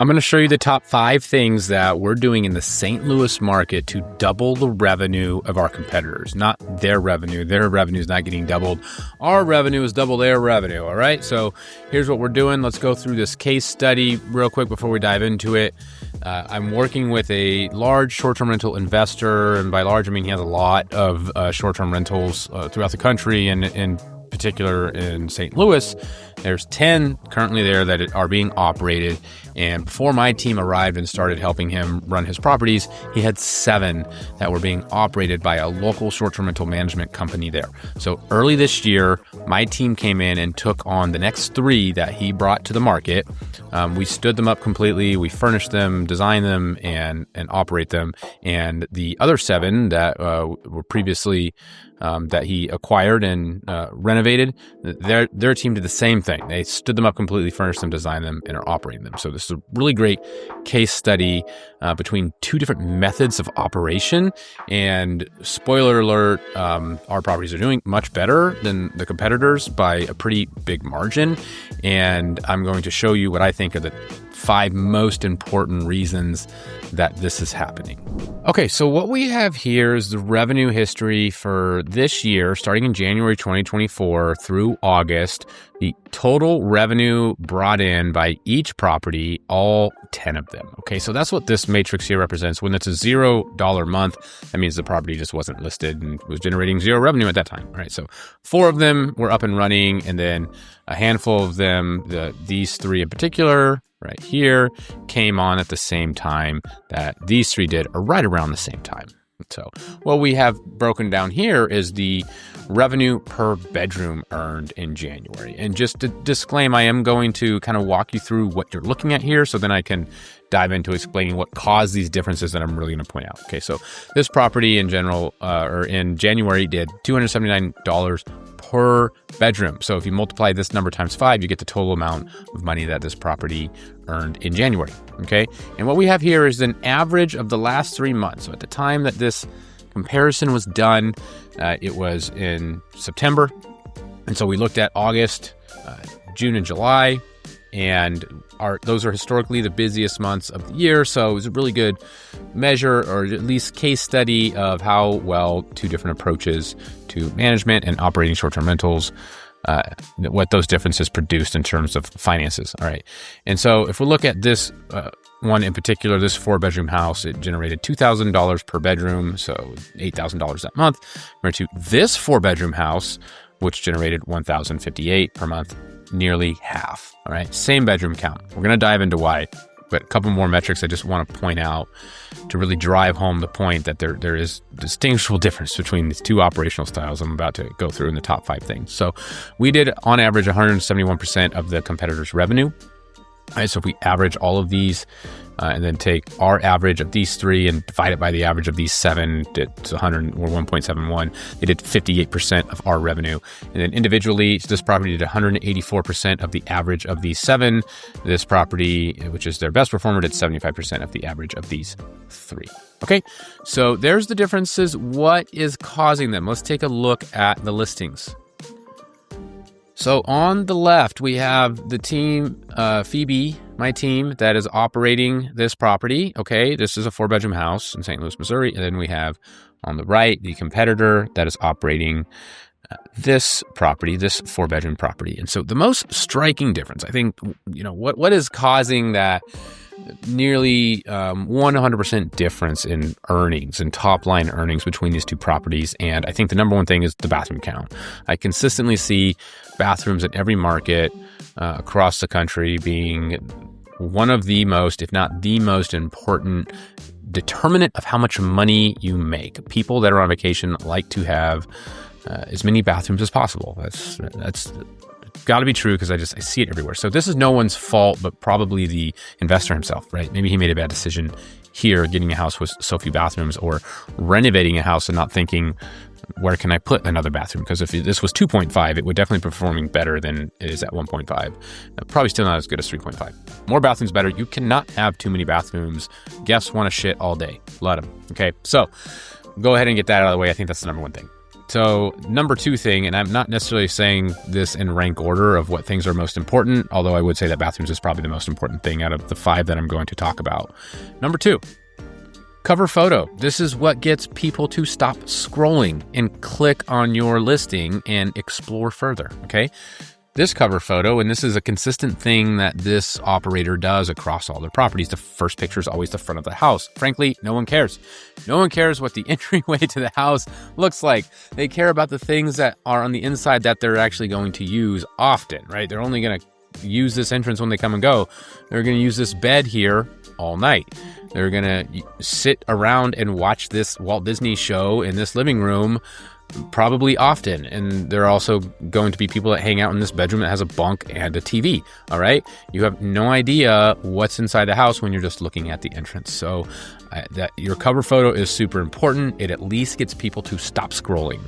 I'm going to show you the top 5 things that we're doing in the St. Louis market to double the revenue of our competitors. Not their revenue. Their revenue is not getting doubled. Our revenue is double their revenue, all right? So here's what we're doing. Let's go through this case study real quick before we dive into it. I'm working with a large short-term rental investor, and by large, I mean he has a lot of short-term rentals throughout the country, and in particular in St. Louis. There's 10 currently there that are being operated, and before my team arrived and started helping him run his properties, he had 7 that were being operated by a local short-term rental management company there. So early this year, my team came in and took on the next 3 that he brought to the market. We stood them up completely, we furnished them, designed them, and operate them. And the other 7 that were previously that he acquired and renovated, their team did the same thing. They stood them up completely, furnished them, designed them, and are operating them. So this is a really great case study between 2 different methods of operation. And spoiler alert, our properties are doing much better than the competitors by a pretty big margin. And I'm going to show you what I think are the 5 most important reasons that this is happening. Okay, so what we have here is the revenue history for this year, starting in January 2024 through August, the total revenue brought in by each property, all 10 of them. Okay, so that's what this matrix here represents. When it's a $0 month, that means the property just wasn't listed and was generating 0 revenue at that time. All right, so 4 of them were up and running, and then a handful of them, these 3 in particular, right here, came on at the same time that these 3 did, or right around the same time. So what we have broken down here is the revenue per bedroom earned in January. And just to disclaim, I am going to kind of walk you through what you're looking at here, so then I can dive into explaining what caused these differences that I'm really going to point out. Okay, so this property in general, or in January, did $279 per bedroom. So if you multiply this number times 5, you get the total amount of money that this property earned in January. Okay, and what we have here is an average of the last 3 months. So at the time that this comparison was done, it was in September. And so we looked at August, June, and July, and those are historically the busiest months of the year. So it was a really good measure, or at least case study, of how well 2 different approaches to management and operating short-term rentals, what those differences produced in terms of finances. All right. And so if we look at this one in particular, this 4-bedroom house, it generated $2,000 per bedroom, so $8,000 that month, compared to this 4-bedroom house, which generated $1,058 per month, nearly half. All right, same bedroom count. We're going to dive into why, but a couple more metrics I just want to point out to really drive home the point that there is distinguishable difference between these 2 operational styles I'm about to go through in the top 5 things. So we did, on average, 171% of the competitors' revenue. All right, so if we average all of these and then take our average of these 3 and divide it by the average of these 7, it's 100 or 1.71. They did 58% of our revenue. And then individually, this property did 184% of the average of these 7. This property, which is their best performer, did 75% of the average of these 3. Okay, so there's the differences. What is causing them? Let's take a look at the listings. So on the left, we have the team, Phoebe, my team, that is operating this property. Okay, this is a 4-bedroom house in St. Louis, Missouri. And then we have on the right, the competitor that is operating this property, this 4-bedroom property. And so the most striking difference, I think, what is causing that nearly 100% difference in earnings and top line earnings between these 2 properties. And I think the number one thing is the bathroom count. I consistently see bathrooms in every market across the country being one of the most, if not the most important determinant of how much money you make. People that are on vacation like to have as many bathrooms as possible. That's got to be true, because I see it everywhere. So this is no one's fault, but probably the investor himself, right? Maybe he made a bad decision here, getting a house with so few bathrooms, or renovating a house and not thinking, where can I put another bathroom? Because if this was 2.5, it would definitely be performing better than it is at 1.5. Probably still not as good as 3.5. More bathrooms better. You cannot have too many bathrooms. Guests want to shit all day. Let them. Okay, so go ahead and get that out of the way. I think that's the number one thing. So number two thing, and I'm not necessarily saying this in rank order of what things are most important, although I would say that bathrooms is probably the most important thing out of the 5 that I'm going to talk about. Number 2, cover photo. This is what gets people to stop scrolling and click on your listing and explore further, okay? This cover photo, and this is a consistent thing that this operator does across all their properties. The first picture is always the front of the house. Frankly, no one cares. No one cares what the entryway to the house looks like. They care about the things that are on the inside that they're actually going to use often, right? They're only going to use this entrance when they come and go. They're going to use this bed here all night. They're going to sit around and watch this Walt Disney show in this living room probably often. And there are also going to be people that hang out in this bedroom that has a bunk and a TV. All right. You have no idea what's inside the house when you're just looking at the entrance. So that your cover photo is super important. It at least gets people to stop scrolling.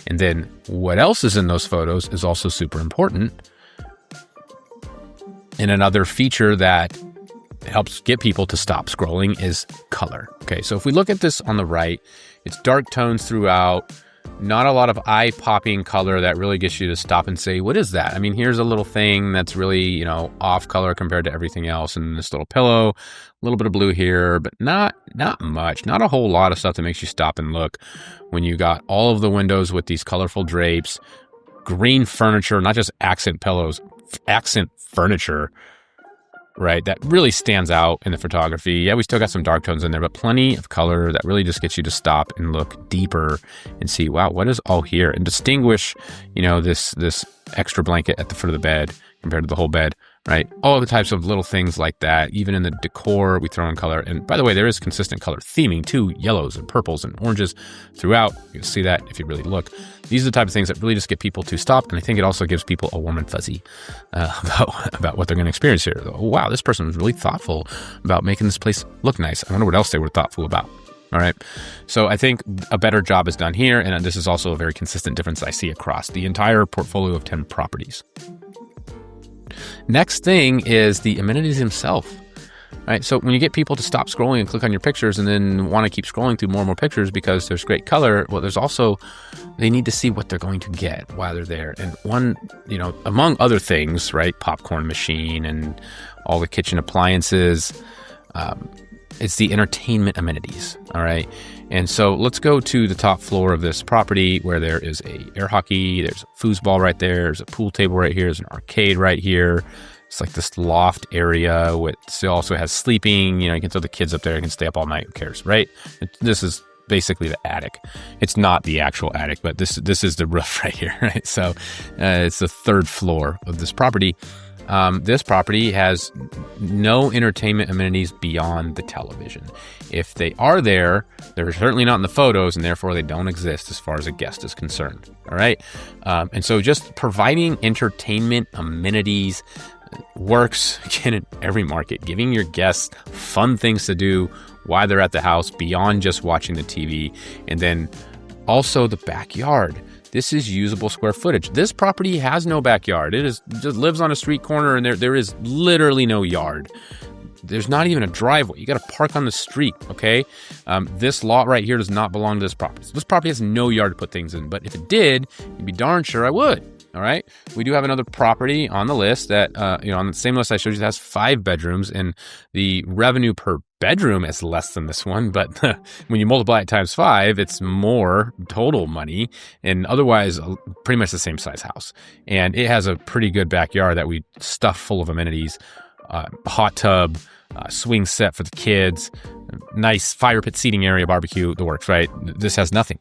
And then what else is in those photos is also super important. And another feature that helps get people to stop scrolling is color. Okay. So if we look at this on the right, it's dark tones throughout. Not a lot of eye-popping color that really gets you to stop and say, what is that? I mean, here's a little thing that's really, off color compared to everything else. And this little pillow, a little bit of blue here, but not much, not a whole lot of stuff that makes you stop and look when you got all of the windows with these colorful drapes, green furniture, not just accent pillows, accent furniture, right? That really stands out in the photography. Yeah, we still got some dark tones in there, but plenty of color that really just gets you to stop and look deeper and see, wow, what is all here? And distinguish, this extra blanket at the foot of the bed compared to the whole bed, right? All the types of little things like that. Even in the decor, we throw in color. And by the way, there is consistent color theming too, yellows and purples and oranges throughout. You'll see that if you really look. These are the type of things that really just get people to stop. And I think it also gives people a warm and fuzzy about what they're going to experience here. Oh, wow, this person was really thoughtful about making this place look nice. I wonder what else they were thoughtful about. All right. So I think a better job is done here. And this is also a very consistent difference I see across the entire portfolio of 10 properties. Next thing is the amenities themselves. Right. So when you get people to stop scrolling and click on your pictures and then want to keep scrolling through more and more pictures because there's great color, well, there's also, they need to see what they're going to get while they're there. And one, among other things, right, popcorn machine and all the kitchen appliances, it's the entertainment amenities. All right. And so let's go to the top floor of this property where there is a air hockey, there's a foosball right there, there's a pool table right here, there's an arcade right here. It's like this loft area with still also has sleeping. You can throw the kids up there, you can stay up all night, who cares, right? This is basically the attic. It's not the actual attic, but this is the roof right here, right? So it's the 3rd floor of this property. This property has no entertainment amenities beyond the television. If they are there, they're certainly not in the photos, and therefore they don't exist as far as a guest is concerned. All right. And so just providing entertainment amenities works again in every market, giving your guests fun things to do while they're at the house beyond just watching the TV. And then also the backyard. This is usable square footage. This property has no backyard. It just lives on a street corner, and there is literally no yard. There's not even a driveway. You got to park on the street, okay? This lot right here does not belong to this property. So this property has no yard to put things in. But if it did, you'd be darn sure I would, all right? We do have another property on the list that, on the same list I showed you that has 5 bedrooms, and the revenue per bedroom is less than this one, but when you multiply it times 5, it's more total money, and otherwise pretty much the same size house. And it has a pretty good backyard that we stuff full of amenities, hot tub, swing set for the kids, nice fire pit seating area, barbecue, the works, right? This has nothing.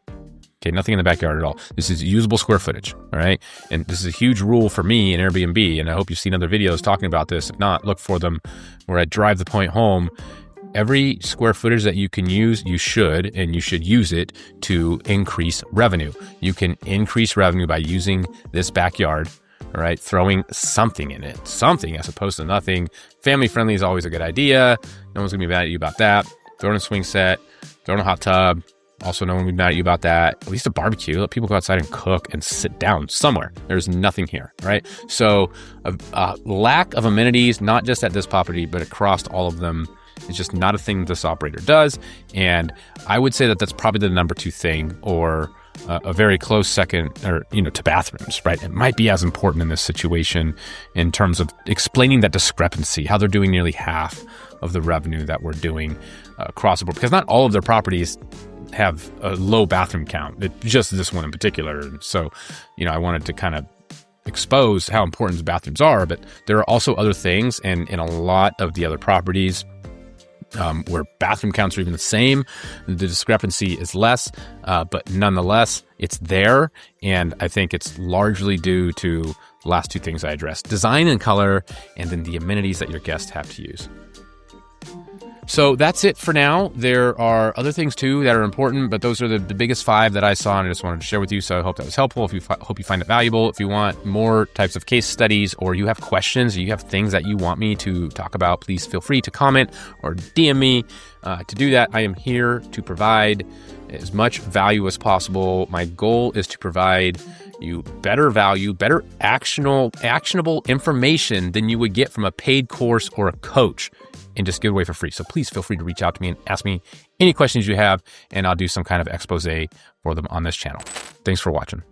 Okay, nothing in the backyard at all. This is usable square footage, all right? And this is a huge rule for me in Airbnb, and I hope you've seen other videos talking about this. If not, look for them where I drive the point home. Every square footage that you can use, you should use it to increase revenue. You can increase revenue by using this backyard, all right? Throwing something in it, something as opposed to nothing. Family friendly is always a good idea. No one's gonna be mad at you about that. Throw in a swing set, throw in a hot tub. Also, no one would be mad at you about that. At least a barbecue. Let people go outside and cook and sit down somewhere. There's nothing here, right? So a lack of amenities, not just at this property, but across all of them, it's just not a thing this operator does. And I would say that that's probably the number 2 thing, or a very close second, or to bathrooms, right? It might be as important in this situation in terms of explaining that discrepancy, how they're doing nearly half of the revenue that we're doing across the board, because not all of their properties have a low bathroom count. Just this one in particular. So, I wanted to kind of expose how important the bathrooms are, but there are also other things, and in a lot of the other properties where bathroom counts are even the same, the discrepancy is less, but nonetheless, it's there. And I think it's largely due to the last two things I addressed: design and color, and then the amenities that your guests have to use. So that's it for now. There are other things too that are important, but those are the biggest 5 that I saw, and I just wanted to share with you. So I hope that was helpful. Hope you find it valuable. If you want more types of case studies, or you have questions, or you have things that you want me to talk about, please feel free to comment or DM me. To do that, I am here to provide as much value as possible. My goal is to provide you better value, better actionable information than you would get from a paid course or a coach, and just give it away for free. So please feel free to reach out to me and ask me any questions you have, and I'll do some kind of expose for them on this channel. Thanks for watching.